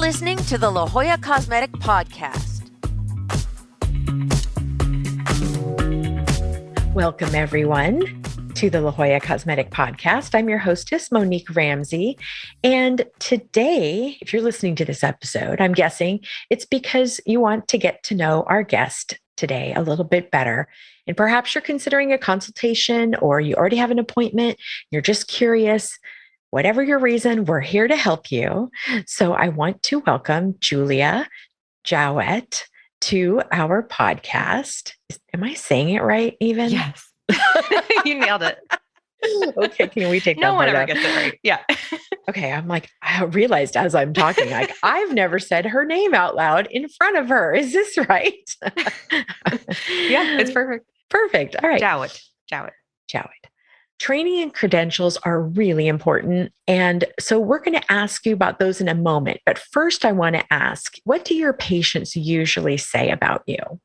listening to the La Jolla Cosmetic Podcast. Welcome, everyone, to the La Jolla Cosmetic Podcast. I'm your hostess, Monique Ramsey. And today, if you're listening to this episode, I'm guessing it's because you want to get to know our guest today a little bit better. And perhaps you're considering a consultation or you already have an appointment. You're just curious. Whatever your reason, we're here to help you. So I want to welcome Jolla Jowett to our podcast. Am I saying it right even? Yes. You nailed it. Okay, can we take that? No one ever gets it right. Yeah. Okay, I realized as I'm talking, I've never said her name out loud in front of her. Is this right? Yeah, it's perfect. Perfect. All right. Jowett. Training and credentials are really important. And so we're going to ask you about those in a moment. But first, I want to ask, what do your patients usually say about you?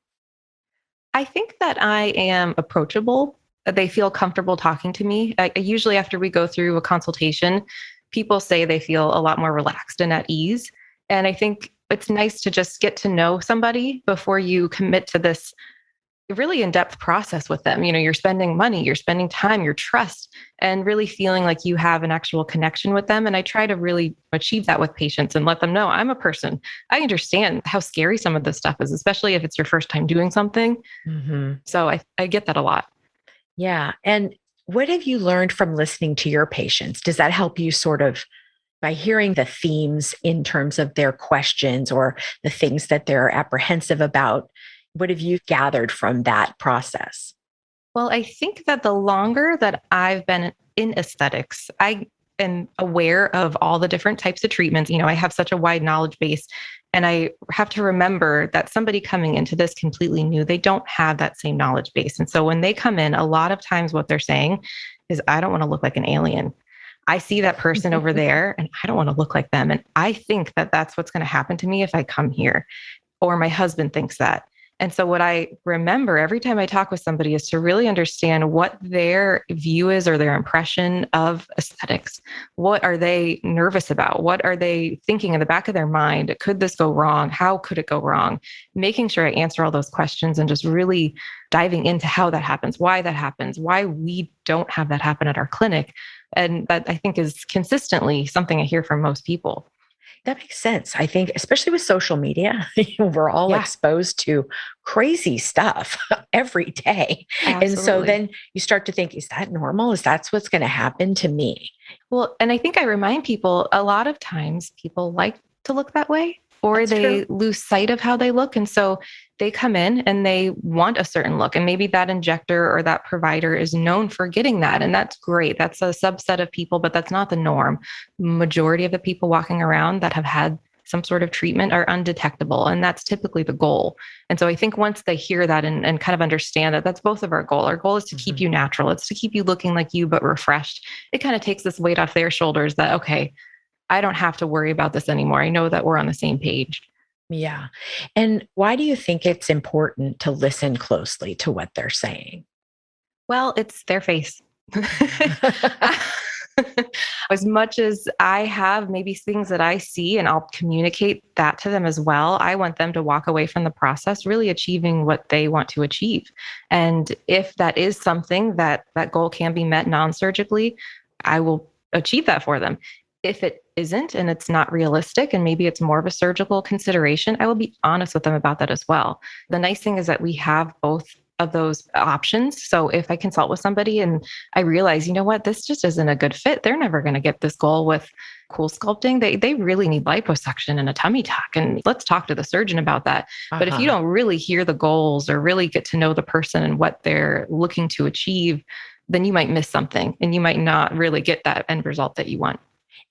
I think that I am approachable. They feel comfortable talking to me. Usually after we go through a consultation, people say they feel a lot more relaxed and at ease. And I think it's nice to just get to know somebody before you commit to this really in-depth process with them. You know, you're spending money, you're spending time, your trust, and really feeling like you have an actual connection with them. And I try to really achieve that with patients and let them know I'm a person. I understand how scary some of this stuff is, especially if it's your first time doing something. Mm-hmm. So I get that a lot. Yeah. And what have you learned from listening to your patients? Does that help you sort of by hearing the themes in terms of their questions or the things that they're apprehensive about? What have you gathered from that process? Well, I think that the longer that I've been in aesthetics, I am aware of all the different types of treatments. You know, I have such a wide knowledge base, and I have to remember that somebody coming into this completely new, they don't have that same knowledge base. And so when they come in, a lot of times what they're saying is, I don't want to look like an alien. I see that person over there and I don't want to look like them. And I think that that's what's going to happen to me if I come here. Or my husband thinks that. And so what I remember every time I talk with somebody is to really understand what their view is or their impression of aesthetics. What are they nervous about? What are they thinking in the back of their mind? Could this go wrong? How could it go wrong? Making sure I answer all those questions and just really diving into how that happens, why that happens, why we don't have that happen at our clinic. And that I think is consistently something I hear from most people. That makes sense. I think, especially with social media, we're all exposed to crazy stuff every day. Absolutely. And so then you start to think, is that normal? Is that what's going to happen to me? Well, and I think I remind people a lot of times people like to look that way, or they lose sight of how they look. And so they come in and they want a certain look. And maybe that injector or that provider is known for getting that. And that's great. That's a subset of people, but that's not the norm. Majority of the people walking around that have had some sort of treatment are undetectable. And that's typically the goal. And so I think once they hear that and kind of understand that that's both of our goal. Our goal is to keep you natural. It's to keep you looking like you, but refreshed. It kind of takes this weight off their shoulders that, okay, I don't have to worry about this anymore. I know that we're on the same page. Yeah. And why do you think it's important to listen closely to what they're saying? Well, it's their face. As much as I have maybe things that I see and I'll communicate that to them as well, I want them to walk away from the process really achieving what they want to achieve. And if that is something that goal can be met non-surgically, I will achieve that for them. If it isn't and it's not realistic and maybe it's more of a surgical consideration, I will be honest with them about that as well. The nice thing is that we have both of those options. So if I consult with somebody and I realize, you know what, this just isn't a good fit, they're never going to get this goal with cool sculpting. They really need liposuction and a tummy tuck. And let's talk to the surgeon about that. But if you don't really hear the goals or really get to know the person and what they're looking to achieve, then you might miss something and you might not really get that end result that you want.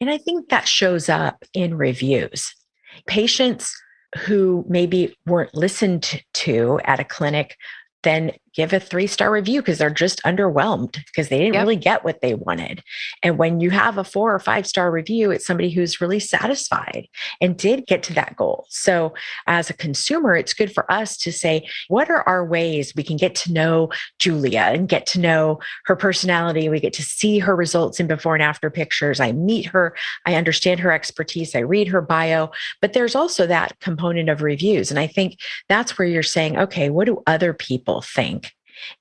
And I think that shows up in reviews. Patients who maybe weren't listened to at a clinic then give a 3-star review because they're just underwhelmed because they didn't really get what they wanted. And when you have a 4 or 5-star review, it's somebody who's really satisfied and did get to that goal. So as a consumer, it's good for us to say, what are our ways we can get to know Julia and get to know her personality? We get to see her results in before and after pictures. I meet her. I understand her expertise. I read her bio, but there's also that component of reviews. And I think that's where you're saying, okay, what do other people think?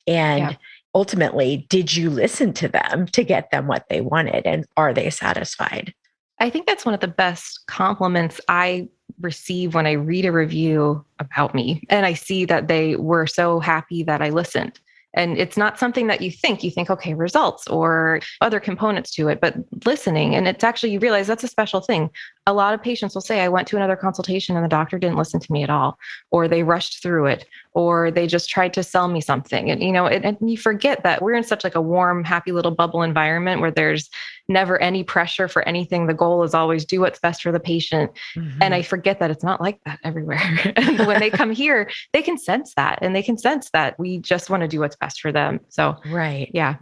And ultimately, did you listen to them to get them what they wanted? And are they satisfied? I think that's one of the best compliments I receive when I read a review about me and I see that they were so happy that I listened. And it's not something that you think, okay, results or other components to it, but listening. And it's actually, you realize that's a special thing. A lot of patients will say, I went to another consultation and the doctor didn't listen to me at all, or they rushed through it, or they just tried to sell me something. And, and you forget that we're in such like a warm, happy little bubble environment where there's never any pressure for anything. The goal is always do what's best for the patient. Mm-hmm. And I forget that it's not like that everywhere. And when they come here, they can sense that, and they can sense that we just want to do what's best for them. So, right. Yeah.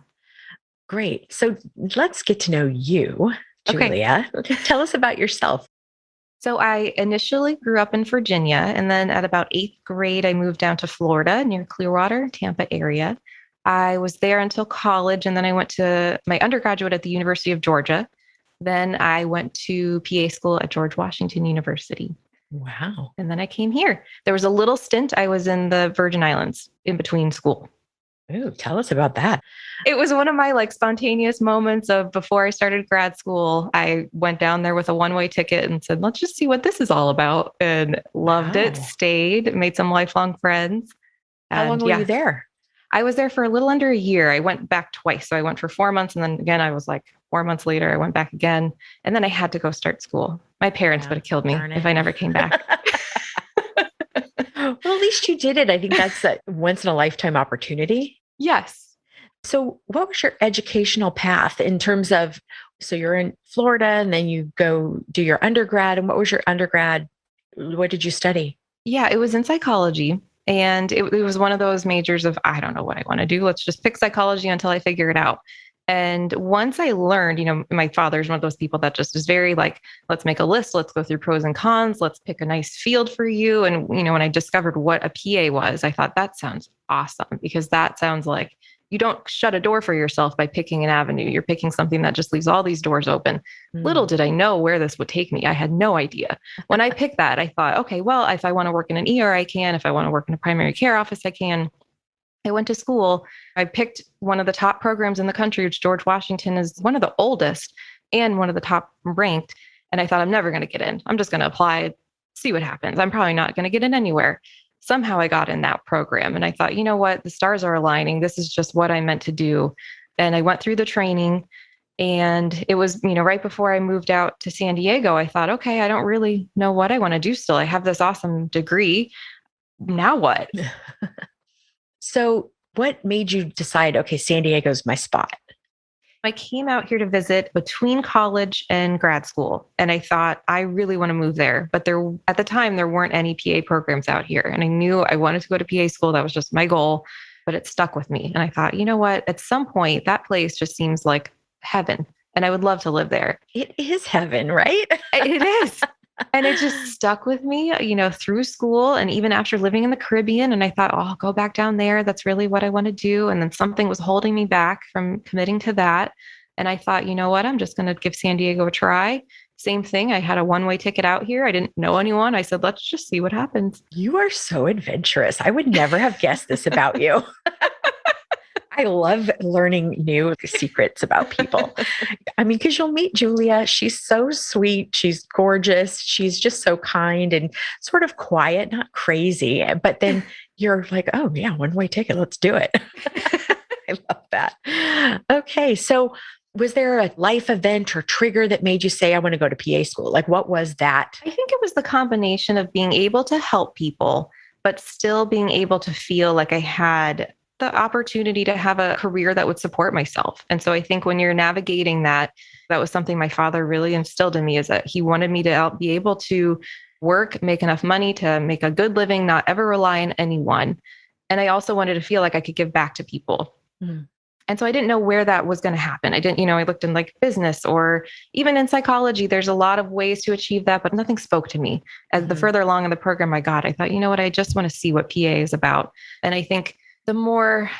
Great. So let's get to know you, Julia. Okay. Tell us about yourself. So I initially grew up in Virginia, and then at about 8th grade, I moved down to Florida near Clearwater, Tampa area. I was there until college, and then I went to my undergraduate at the University of Georgia. Then I went to PA school at George Washington University. Wow. And then I came here. There was a little stint I was in the Virgin Islands in between school. Ooh, tell us about that. It was one of my like spontaneous moments of before I started grad school. I went down there with a one-way ticket and said, let's just see what this is all about. And loved it, stayed, made some lifelong friends. How long were you there? I was there for a little under a year. I went back twice. So I went for 4 months. And then again, I was like 4 months later, I went back again. And then I had to go start school. My parents would have killed me if I never came back. Well, at least you did it. I think that's a once in a lifetime opportunity. Yes. So what was your educational path in terms of, so you're in Florida and then you go do your undergrad, and what was your undergrad? What did you study? Yeah, it was in psychology. And it was one of those majors of, I don't know what I want to do. Let's just pick psychology until I figure it out. And once I learned, my father's one of those people that just is very like, let's make a list. Let's go through pros and cons. Let's pick a nice field for you. And, when I discovered what a PA was, I thought that sounds awesome, because that sounds like you don't shut a door for yourself by picking an avenue. You're picking something that just leaves all these doors open. Little did I know where this would take me. I had no idea. When I picked that, I thought, okay, well, if I want to work in an ER, I can. If I want to work in a primary care office, I can. I went to school. I picked one of the top programs in the country, which George Washington is one of the oldest and one of the top ranked. And I thought, I'm never going to get in. I'm just going to apply, see what happens. I'm probably not going to get in anywhere. Somehow I got in that program. And I thought, you know what? The stars are aligning. This is just what I meant to do. And I went through the training. And it was, right before I moved out to San Diego, I thought, okay, I don't really know what I want to do still. I have this awesome degree. Now what? So what made you decide, okay, San Diego's my spot? I came out here to visit between college and grad school. And I thought, I really want to move there. But at the time, there weren't any PA programs out here. And I knew I wanted to go to PA school. That was just my goal, but it stuck with me. And I thought, you know what? At some point, that place just seems like heaven. And I would love to live there. It is heaven, right? It is. And it just stuck with me, through school and even after living in the Caribbean. And I thought, oh, I'll go back down there. That's really what I want to do. And then something was holding me back from committing to that. And I thought, you know what? I'm just going to give San Diego a try. Same thing. I had a one-way ticket out here. I didn't know anyone. I said, let's just see what happens. You are so adventurous. I would never have guessed this about you. I love learning new secrets about people. I mean, because you'll meet Julia. She's so sweet. She's gorgeous. She's just so kind and sort of quiet, not crazy. But then you're like, oh, yeah, one-way ticket. Let's do it. I love that. Okay. So was there a life event or trigger that made you say, I want to go to PA school? Like, what was that? I think it was the combination of being able to help people, but still being able to feel like I had the opportunity to have a career that would support myself. And so I think when you're navigating that, that was something my father really instilled in me, is that he wanted me to be able to work, make enough money to make a good living, not ever rely on anyone. And I also wanted to feel like I could give back to people. Mm. And so I didn't know where that was going to happen. I didn't, I looked in like business or even in psychology, there's a lot of ways to achieve that, but nothing spoke to me. As the further along in the program I got, I thought, you know what, I just want to see what PA is about. And I think the more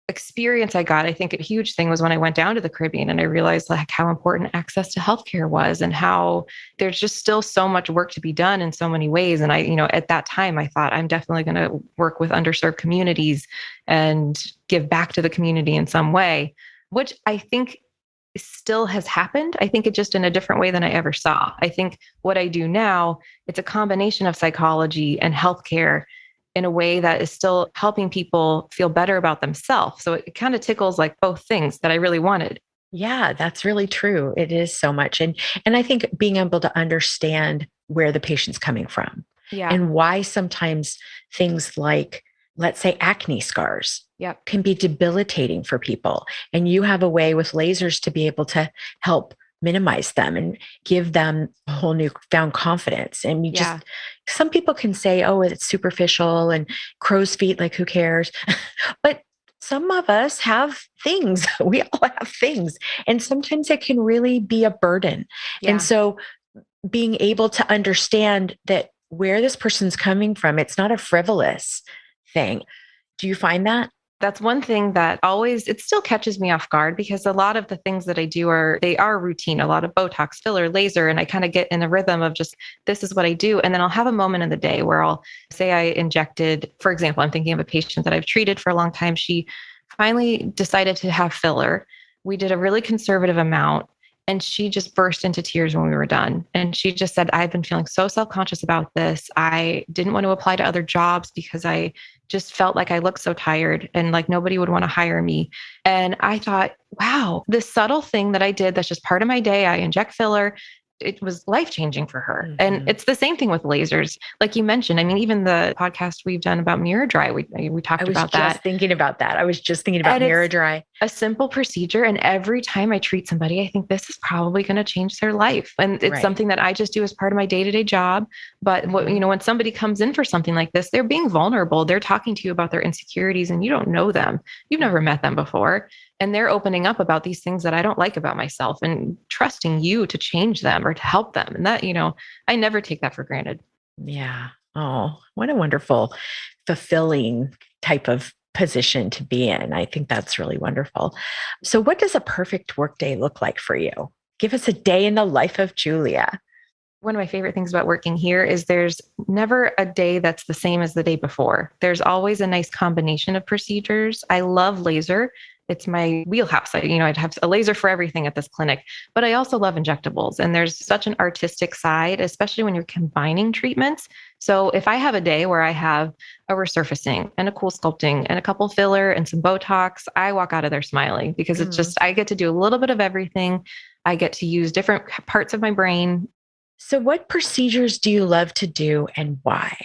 experience I got, I think a huge thing was when I went down to the Caribbean and I realized like how important access to healthcare was and how there's just still so much work to be done in so many ways. And I, at that time I thought I'm definitely going to work with underserved communities and give back to the community in some way, which I think still has happened. I think it just in a different way than I ever saw. I think what I do now, it's a combination of psychology and healthcare in a way that is still helping people feel better about themselves. So it kind of tickles like both things that I really wanted. Yeah, that's really true. It is so much. And I think being able to understand where the patient's coming from Yeah. and why sometimes things like, let's say, acne scars Yep. can be debilitating for people. And you have a way with lasers to be able to help minimize them and give them a whole new found confidence. And you just, some people can say, oh, it's superficial and crow's feet, like who cares? But some of us have things. We all have things. And sometimes it can really be a burden. Yeah. And so being able to understand that where this person's coming from, it's not a frivolous thing. Do you find that? That's one thing that it still catches me off guard because a lot of the things that I do they are routine, a lot of Botox, filler, laser, and I kind of get in the rhythm of just, this is what I do. And then I'll have a moment in the day where I'll say I injected, for example, I'm thinking of a patient that I've treated for a long time. She finally decided to have filler. We did a really conservative amount. And she just burst into tears when we were done. And she just said, I've been feeling so self-conscious about this. I didn't want to apply to other jobs because I just felt like I looked so tired and like nobody would want to hire me. And I thought, wow, this subtle thing that I did that's just part of my day, I inject filler. It was life-changing for her. Mm-hmm. And it's the same thing with lasers. Like you mentioned, I mean, even the podcast we've done about mirror dry, we talked about that. I was just thinking about that. I was just thinking about mirror dry. A simple procedure. And every time I treat somebody, I think this is probably going to change their life. And it's something that I just do as part of my day-to-day job. But when somebody comes in for something like this, they're being vulnerable. They're talking to you about their insecurities and you don't know them. You've never met them before. And they're opening up about these things that I don't like about myself and trusting you to change them or to help them. And that, I never take that for granted. Yeah. Oh, what a wonderful, fulfilling type of position to be in. I think that's really wonderful. So what does a perfect workday look like for you? Give us a day in the life of Julia. One of my favorite things about working here is there's never a day that's the same as the day before. There's always a nice combination of procedures. I love laser. It's my wheelhouse. I'd have a laser for everything at this clinic, but I also love injectables. And there's such an artistic side, especially when you're combining treatments. So if I have a day where I have a resurfacing and a cool sculpting and a couple filler and some Botox, I walk out of there smiling because it's just, I get to do a little bit of everything. I get to use different parts of my brain. So what procedures do you love to do and why?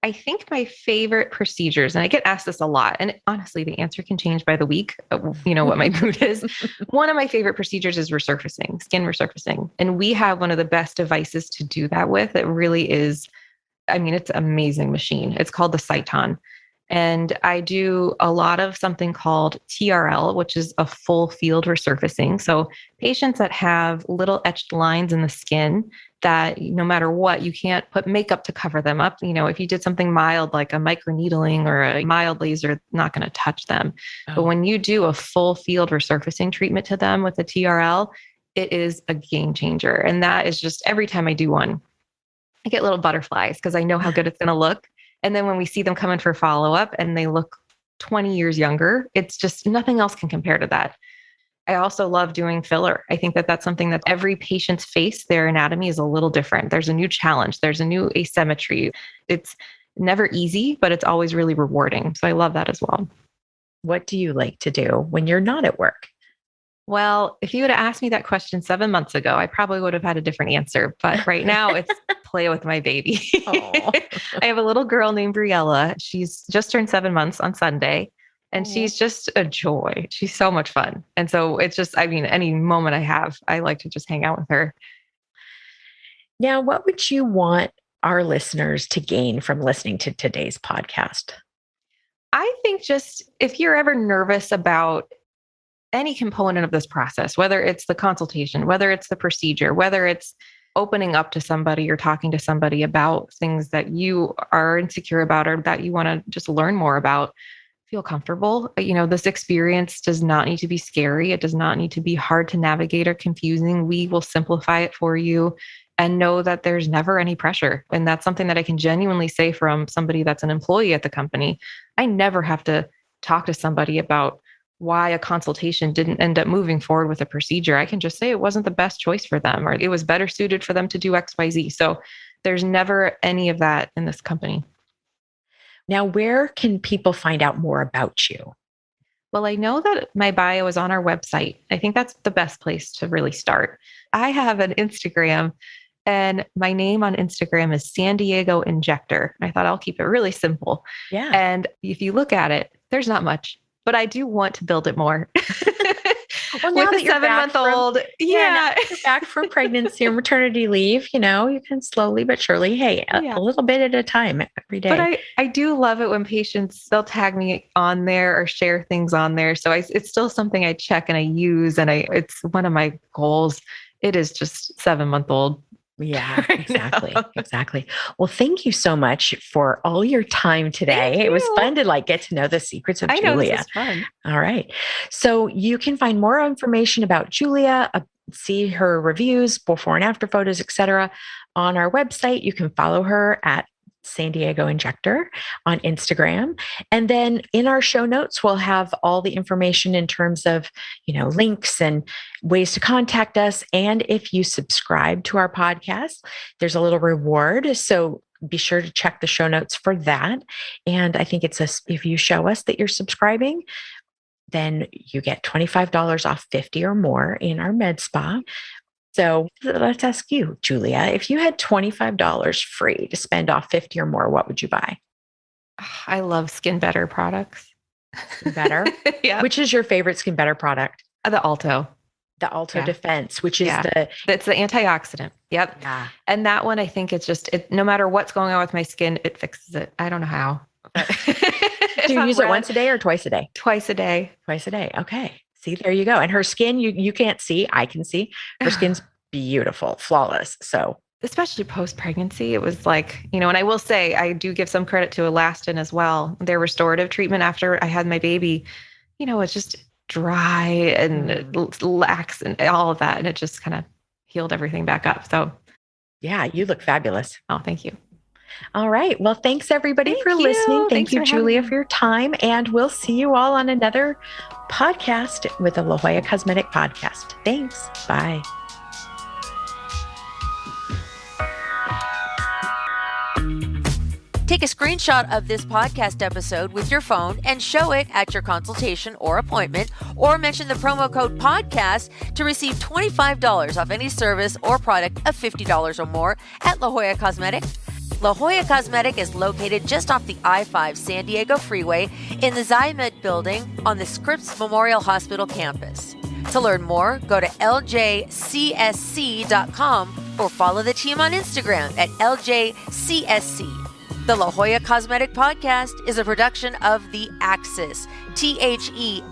I think my favorite procedures, and I get asked this a lot, and honestly, the answer can change by the week, what my mood is. One of my favorite procedures is resurfacing, skin resurfacing. And we have one of the best devices to do that with. It really is, it's an amazing machine. It's called the Cyton. And I do a lot of something called TRL, which is a full field resurfacing. So patients that have little etched lines in the skin that no matter what, you can't put makeup to cover them up. If you did something mild like a microneedling or a mild laser, not going to touch them. Oh. But when you do a full field resurfacing treatment to them with a TRL, it is a game changer. And that is just every time I do one, I get little butterflies because I know how good it's going to look. And then when we see them come in for follow-up and they look 20 years younger, it's just nothing else can compare to that. I also love doing filler. I think that that's something that every patient's face, their anatomy is a little different. There's a new challenge. There's a new asymmetry. It's never easy, but it's always really rewarding. So I love that as well. What do you like to do when you're not at work? Well, if you would have asked me that question 7 months ago, I probably would have had a different answer. But right now it's play with my baby. I have a little girl named Briella. She's just turned 7 months on Sunday. And she's just a joy. She's so much fun. And so it's just, any moment I have, I like to just hang out with her. Now, what would you want our listeners to gain from listening to today's podcast? I think just if you're ever nervous about any component of this process, whether it's the consultation, whether it's the procedure, whether it's opening up to somebody or talking to somebody about things that you are insecure about or that you want to just learn more about, feel comfortable. This experience does not need to be scary. It does not need to be hard to navigate or confusing. We will simplify it for you and know that there's never any pressure. And that's something that I can genuinely say from somebody that's an employee at the company. I never have to talk to somebody about why a consultation didn't end up moving forward with a procedure. I can just say it wasn't the best choice for them, or it was better suited for them to do XYZ. So there's never any of that in this company. Now, where can people find out more about you? Well, I know that my bio is on our website. I think that's the best place to really start. I have an Instagram, and my name on Instagram is San Diego Injector. I thought I'll keep it really simple. Yeah. And if you look at it, there's not much, but I do want to build it more. Well, now with a 7-month-old. Yeah. You're back from pregnancy or maternity leave, you can slowly but surely, a little bit at a time every day. But I do love it when patients, they'll tag me on there or share things on there. So it's still something I check and I use, and it's one of my goals. It is just 7-month-old. Yeah, exactly. Well, thank you so much for all your time today. It was fun to get to know the secrets of Julia. This is fun. All right. So you can find more information about Julia, see her reviews, before and after photos, etc., on our website. You can follow her at San Diego Injector on Instagram. And then in our show notes, we'll have all the information in terms of, links and ways to contact us. And if you subscribe to our podcast, there's a little reward. So be sure to check the show notes for that. And I think if you show us that you're subscribing, then you get $25 off 50 or more in our med spa. So let's ask you, Julia, if you had $25 free to spend off 50 or more, what would you buy? I love Skin Better products. Skin Better? Yeah. Which is your favorite Skin Better product? The Alto. The Alto Defense, which is it's the antioxidant. Yep. Yeah. And that one, I think it's just, no matter what's going on with my skin, it fixes it. I don't know how. Do you use it once a day or twice a day? Twice a day. Twice a day. Okay. See, there you go. And her skin, you can't see. I can see. Her skin's beautiful, flawless. So, especially post-pregnancy, it was and I will say, I do give some credit to Elastin as well. Their restorative treatment after I had my baby, it's just dry and lax and all of that. And it just kind of healed everything back up. So yeah, you look fabulous. Oh, thank you. All right. Well, thanks everybody for listening. Thank you, Julia, for your time. And we'll see you all on another podcast with the La Jolla Cosmetic Podcast. Thanks. Bye. Take a screenshot of this podcast episode with your phone and show it at your consultation or appointment, or mention the promo code podcast to receive $25 off any service or product of $50 or more at La Jolla Cosmetic. La Jolla Cosmetic is located just off the I-5 San Diego Freeway in the Zymed building on the Scripps Memorial Hospital campus. To learn more, go to ljcsc.com or follow the team on Instagram at ljcsc. The La Jolla Cosmetic Podcast is a production of The Axis, TheAxis.io.